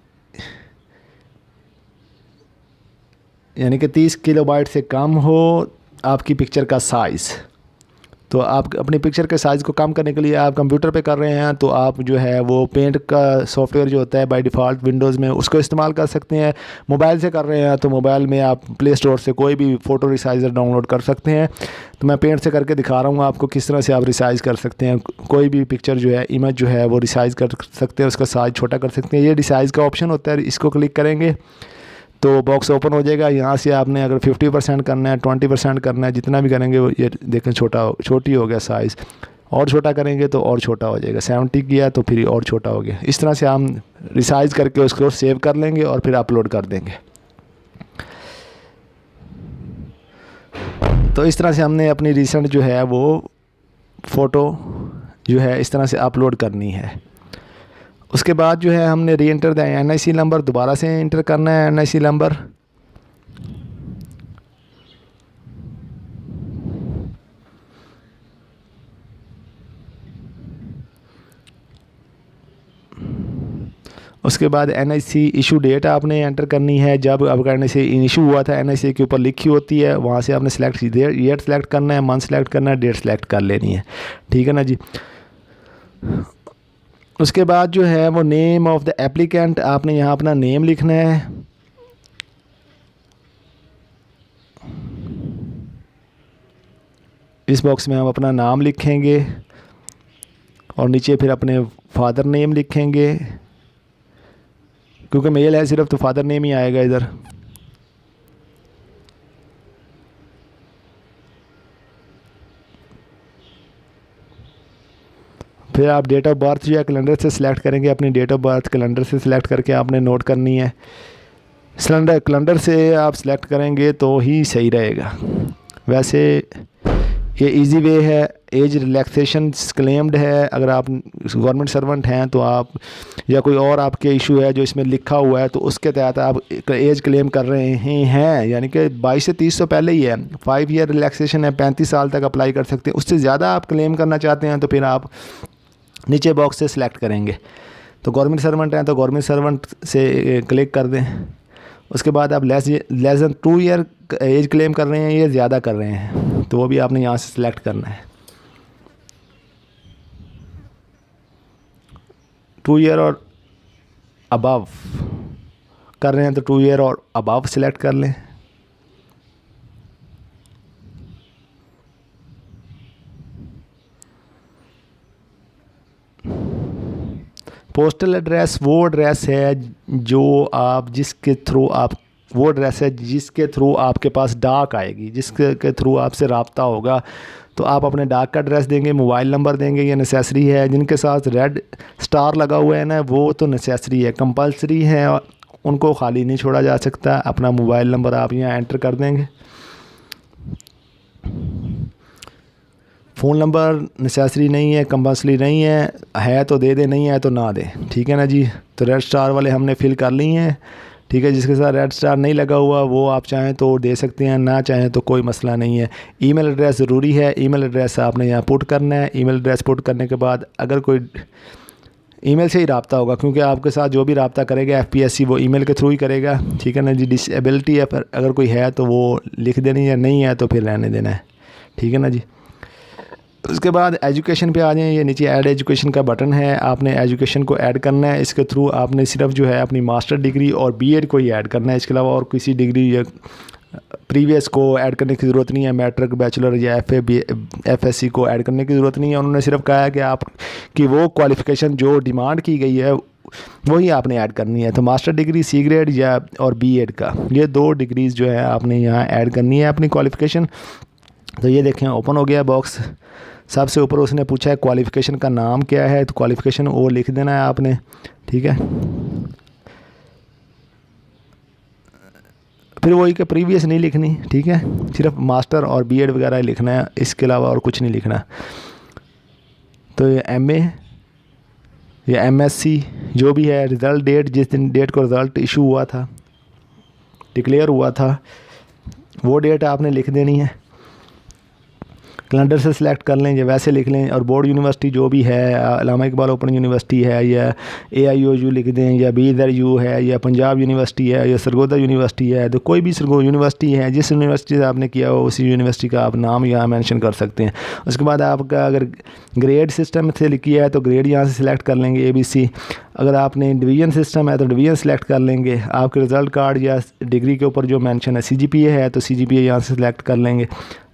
यानी कि 30 किलोबाइट से कम हो आपकी पिक्चर का साइज़। तो आप अपनी पिक्चर के साइज़ को कम करने के लिए आप कंप्यूटर पे कर रहे हैं, तो आप जो है वो पेंट का सॉफ्टवेयर जो होता है बाय डिफ़ॉल्ट विंडोज़ में, उसको इस्तेमाल कर सकते हैं। मोबाइल से कर रहे हैं तो मोबाइल में आप प्ले स्टोर से कोई भी फ़ोटो रिसाइज़र डाउनलोड कर सकते हैं। तो मैं पेंट से करके दिखा रहा हूँ आपको किस तरह से आप रिसाइज़ कर सकते हैं। कोई भी पिक्चर जो है, इमेज जो है वो रिसाइज़ कर सकते हैं, उसका साइज़ छोटा कर सकते हैं। ये रिसाइज़ का ऑप्शन होता है, इसको क्लिक करेंगे तो बॉक्स ओपन हो जाएगा। यहाँ से आपने अगर 50% करना है, 20% करना है, जितना भी करेंगे वो ये देखें छोटी हो गया साइज़, और छोटा करेंगे तो और छोटा हो जाएगा। 70 किया तो फिर और छोटा हो गया। इस तरह से हम रिसाइज़ करके उसको सेव कर लेंगे और फिर अपलोड कर देंगे। तो इस तरह से हमने अपनी रिसेंट जो है वो फ़ोटो जो है इस तरह से अपलोड करनी है। उसके बाद जो है हमने री एंटर द NIC नंबर, दोबारा से इंटर करना है NIC नंबर। उसके बाद NIC इशू डेट आपने एंटर करनी है, जब आपका NIC इशू हुआ था NIC के ऊपर लिखी होती है, वहाँ से आपने सेलेक्ट ईयर सेलेक्ट करना है, मंथ सेलेक्ट करना है, डेट सेलेक्ट कर लेनी है, ठीक है ना जी। उसके बाद जो है वो नेम ऑफ़ द एप्लीकेंट, आपने यहाँ अपना नेम लिखना है। इस बॉक्स में हम अपना नाम लिखेंगे और नीचे फिर अपने फादर नेम लिखेंगे, क्योंकि मेल है सिर्फ तो फादर नेम ही आएगा इधर। फिर आप डेट ऑफ बर्थ जो है कैलेंडर से सिलेक्ट करेंगे, अपनी डेट ऑफ बर्थ कैलेंडर से सिलेक्ट करके आपने नोट करनी है। कैलेंडर से आप सिलेक्ट करेंगे तो ही सही रहेगा। वैसे ये इजी वे है। एज रिलैक्सेशन क्लेम्ड है, अगर आप गवर्नमेंट सर्वेंट हैं तो आप, या कोई और आपके इशू है जो इसमें लिखा हुआ है तो उसके तहत आप एज क्लेम कर रहे हैं, यानी कि 22 से 30 तो पहले ही है। 5 ईयर रिलैक्सेशन है, 35 साल तक अप्लाई कर सकते हैं। उससे ज़्यादा आप क्लेम करना चाहते हैं तो फिर आप नीचे बॉक्स से सिलेक्ट करेंगे। तो गवर्नमेंट सर्वेंट हैं तो गवर्नमेंट सर्वेंट से क्लिक कर दें। उसके बाद आप less than 2 year age claim कर रहे हैं, ये ज़्यादा कर रहे हैं, तो वो भी आपने यहाँ से सिलेक्ट करना है। 2 ईयर और अबव कर रहे हैं तो 2 ईयर और अबव सिलेक्ट कर लें। पोस्टल एड्रेस वो एड्रेस है जो आप जिसके थ्रू आप वो एड्रेस है जिसके थ्रू आपके पास डाक आएगी, जिसके थ्रू आपसे रब्ता होगा। तो आप अपने डाक का एड्रेस देंगे, मोबाइल नंबर देंगे, ये नेसेसरी है। जिनके साथ रेड स्टार लगा हुआ है ना, वो तो नेसेसरी है, कंपलसरी है, उनको खाली नहीं छोड़ा जा सकता। अपना मोबाइल नंबर आप यहाँ एंटर कर देंगे। फ़ोन नंबर नेसेसरी नहीं है, कंपल्सरी नहीं है तो दे दे, नहीं है तो ना दे, ठीक है ना जी। तो रेड स्टार वाले हमने फिल कर ली हैं, ठीक है। जिसके साथ रेड स्टार नहीं लगा हुआ वो आप चाहें तो दे सकते हैं, ना चाहें तो कोई मसला नहीं है। ईमेल एड्रेस ज़रूरी है, ईमेल एड्रेस आपने यहाँ पुट करना है। ईमेल एड्रेस पुट करने के बाद अगर कोई ईमेल से ही रब्ता होगा, क्योंकि आपके साथ जो भी रब्ता करेगा FPSC वो ईमेल के थ्रू ही करेगा, ठीक है ना जी। डिसेबिलिटी है पर अगर कोई है तो वो लिख देनी है, नहीं है तो फिर रहने देना है, ठीक है ना जी। उसके बाद एजुकेशन पे आ जाएं। ये नीचे ऐड एजुकेशन का बटन है, आपने एजुकेशन को ऐड करना है। इसके थ्रू आपने सिर्फ जो है अपनी मास्टर डिग्री और BEd को ही ऐड करना है, इसके अलावा और किसी डिग्री या प्रीवियस को ऐड करने की ज़रूरत नहीं है। मैट्रिक, बैचलर या FSC को ऐड करने की ज़रूरत नहीं है। उन्होंने सिर्फ कहा है कि आप कि वो क्वालिफ़िकेशन जो डिमांड की गई है वही आपने ऐड करनी है। तो मास्टर डिग्री C ग्रेड या और BEd का, ये 2 डिग्रीज़ जो है आपने यहाँ ऐड करनी है अपनी क्वालिफ़िकेशन। तो ये देखें ओपन हो गया बॉक्स। सबसे ऊपर उसने पूछा है क्वालिफ़िकेशन का नाम क्या है, तो क्वालिफ़िकेशन वो लिख देना है आपने, ठीक है। फिर वही कि प्रीवियस नहीं लिखनी, ठीक है, सिर्फ मास्टर और BEd वगैरह लिखना है, इसके अलावा और कुछ नहीं लिखना। तो ये MA या MSc जो भी है, रिज़ल्ट डेट, जिस दिन डेट को रिज़ल्ट इशू हुआ था, डिक्लेयर हुआ था, वो डेट आपने लिख देनी है। कैलेंडर से सिलेक्ट कर लें या वैसे लिख लें। और बोर्ड यूनिवर्सिटी जो भी है, अल्लामा इकबाल ओपन यूनिवर्सिटी है या AIOU लिख दें, या BEDU है, या पंजाब यूनिवर्सिटी है, या सरगोदा यूनिवर्सिटी है। तो कोई भी यूनिवर्सिटी है, जिस यूनिवर्सिटी से आपने किया हो उसी यूनिवर्सिटी का आप नाम यहाँ मेंशन कर सकते हैं। उसके बाद आपका अगर ग्रेड सिस्टम से किया है तो ग्रेड यहाँ से सिलेक्ट कर लेंगे ABC। अगर आपने डिवीज़न सिस्टम है तो डिवीज़न सेलेक्ट कर लेंगे। आपके रिज़ल्ट कार्ड या डिग्री के ऊपर जो मेंशन है CGPA है तो CGPA यहाँ से सिलेक्ट कर लेंगे,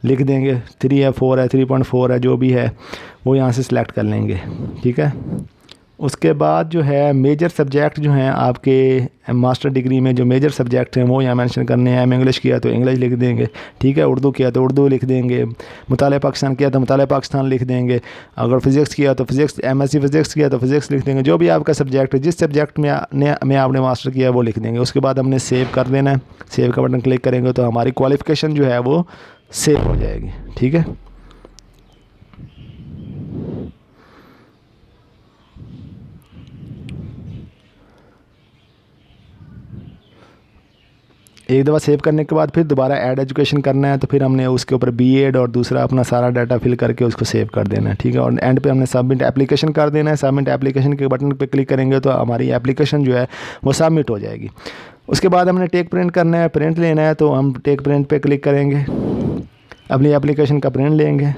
लिख देंगे। 3 है, 4 है, 3.4 है, जो भी है वो यहाँ से सिलेक्ट कर लेंगे, ठीक है। उसके बाद जो है मेजर सब्जेक्ट जो हैं आपके मास्टर डिग्री में, जो मेजर सब्जेक्ट हैं वो यहाँ मेंशन करने हैं। इंग्लिश किया तो इंग्लिश लिख देंगे, ठीक है। उर्दू किया तो उर्दू लिख देंगे। मुताले पाकिस्तान किया तो मुताले पाकिस्तान लिख देंगे। अगर फ़िज़िक्स किया तो फ़िज़िक्स, MSc फ़िज़िक्स किया तो फ़िज़िक्स लिख देंगे। जो भी आपका सब्जेक्ट है, जिस सब्जेक्ट में आपने मास्टर किया वो लिख देंगे। उसके बाद हमने सेव कर देना है। सेव का बटन क्लिक करेंगे तो हमारी क्वालिफ़िकेशन जो है वो सेव हो जाएगी, ठीक है। एक दफ़ा सेव करने के बाद फिर दोबारा ऐड एजुकेशन करना है, तो फिर हमने उसके ऊपर BEd और दूसरा अपना सारा डाटा फिल करके उसको सेव कर देना है, ठीक है। और एंड पे हमने सबमिट एप्लीकेशन कर देना है। सबमिट एप्लीकेशन के बटन पे क्लिक करेंगे तो हमारी एप्लीकेशन जो है वो सबमिट हो जाएगी। उसके बाद हमने टेक प्रिंट करना है, प्रिंट लेना है, तो हम टेक प्रिंट पे क्लिक करेंगे, अपनी एप्लीकेशन का प्रिंट लेंगे।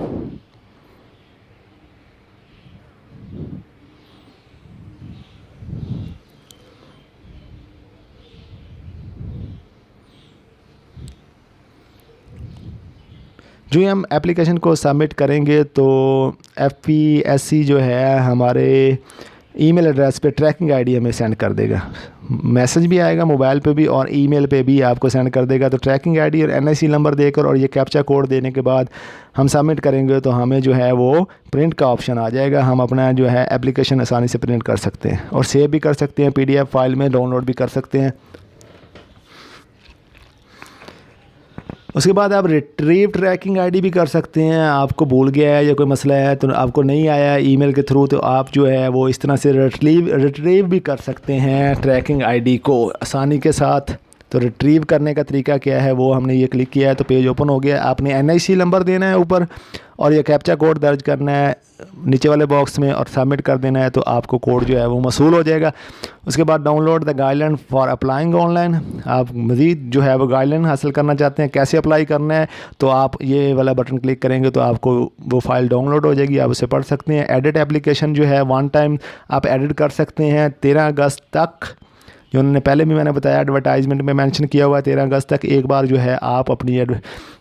जो ही हम एप्लीकेशन को सबमिट करेंगे तो FPSC जो है हमारे ईमेल एड्रेस पे ट्रैकिंग आईडी हमें सेंड कर देगा। मैसेज भी आएगा मोबाइल पे भी और ईमेल पे भी आपको सेंड कर देगा। तो ट्रैकिंग आईडी और NIC नंबर देकर और ये कैप्चा कोड देने के बाद हम सबमिट करेंगे तो हमें जो है वो प्रिंट का ऑप्शन आ जाएगा। हम अपना जो है एप्लीकेशन आसानी से प्रिंट कर सकते हैं और सेव भी कर सकते हैं, PDF फाइल में डाउनलोड भी कर सकते हैं। उसके बाद आप रिट्रीव ट्रैकिंग आईडी भी कर सकते हैं। आपको भूल गया है या कोई मसला है तो आपको नहीं आया ईमेल के थ्रू, तो आप जो है वो इस तरह से रिट्रीव भी कर सकते हैं ट्रैकिंग आईडी को आसानी के साथ। तो रिट्रीव करने का तरीका क्या है वो हमने ये क्लिक किया है तो पेज ओपन हो गया। आपने NIC नंबर देना है ऊपर और ये कैप्चा कोड दर्ज करना है नीचे वाले बॉक्स में और सबमिट कर देना है, तो आपको कोड जो है वो मसूल हो जाएगा। उसके बाद download the guideline for applying online. आप मज़ीद जो है वो गाइडलाइन हासिल करना चाहते हैं, कैसे अप्लाई करना है, तो आप ये वाला बटन क्लिक करेंगे तो आपको वो फ़ाइल डाउनलोड हो जाएगी, आप उसे पढ़ सकते हैं। एडिट एप्लीकेशन जो है 1 टाइम आप एडिट कर सकते हैं 13 अगस्त तक। जो उन्होंने पहले भी मैंने बताया एडवर्टाइजमेंट में मेंशन किया हुआ है 13 अगस्त तक एक बार जो है आप अपनी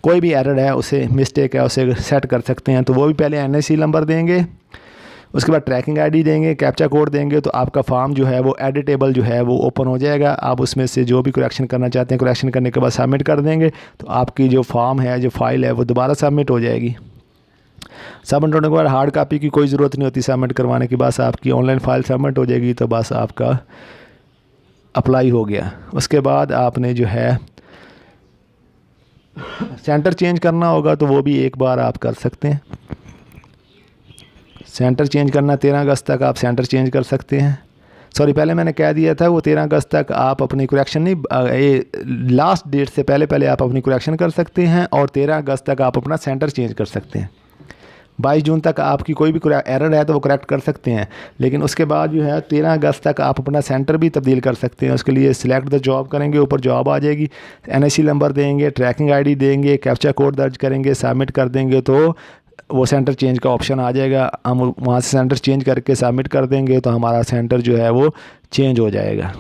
कोई भी एरर है उसे मिस्टेक है उसे सेट कर सकते हैं। तो वो भी पहले NIC नंबर देंगे, उसके बाद ट्रैकिंग ID देंगे, कैप्चा कोड देंगे, तो आपका फॉर्म जो है वो एडिटेबल जो है वो ओपन हो जाएगा। आप उसमें से जो भी करेक्शन करना चाहते हैं करेक्शन करने के बाद सबमिट कर देंगे, तो आपकी जो फॉर्म है जो फाइल है वो दोबारा सबमिट हो जाएगी। सबमिट होने के बाद हार्ड कॉपी की कोई ज़रूरत नहीं होती सबमिट करवाने की, बस आपकी ऑनलाइन फाइल सबमिट हो जाएगी, तो बस आपका अप्लाई हो गया। उसके बाद आपने जो है सेंटर चेंज करना होगा, तो वो भी एक बार आप कर सकते हैं। सेंटर चेंज करना 13 अगस्त तक आप सेंटर चेंज कर सकते हैं। सॉरी, पहले मैंने कह दिया था वो 13 अगस्त तक आप अपनी करेक्शन नहीं, लास्ट डेट से पहले आप अपनी करेक्शन कर सकते हैं, और 13 अगस्त तक आप अपना सेंटर चेंज कर सकते हैं। 22 जून तक आपकी कोई भी एरर है तो वो करेक्ट कर सकते हैं, लेकिन उसके बाद जो है 13 अगस्त तक आप अपना सेंटर भी तब्दील कर सकते हैं। उसके लिए सिलेक्ट द जॉब करेंगे, ऊपर जॉब आ जाएगी, NIC नंबर देंगे, ट्रैकिंग ID देंगे, कैप्चा कोड दर्ज करेंगे, सबमिट कर देंगे, तो वो सेंटर चेंज का ऑप्शन आ जाएगा। हम वहाँ से सेंटर चेंज करके सबमिट कर देंगे, तो हमारा सेंटर जो है वो चेंज हो जाएगा।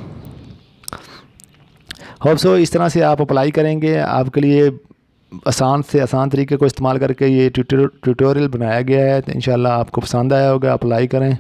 होप सो इस तरह से आप अप्लाई करेंगे। आपके लिए आसान से आसान तरीके को इस्तेमाल करके ये ट्यूटोरियल बनाया गया है, तो इंशाल्लाह आपको पसंद आया होगा। अप्लाई करें।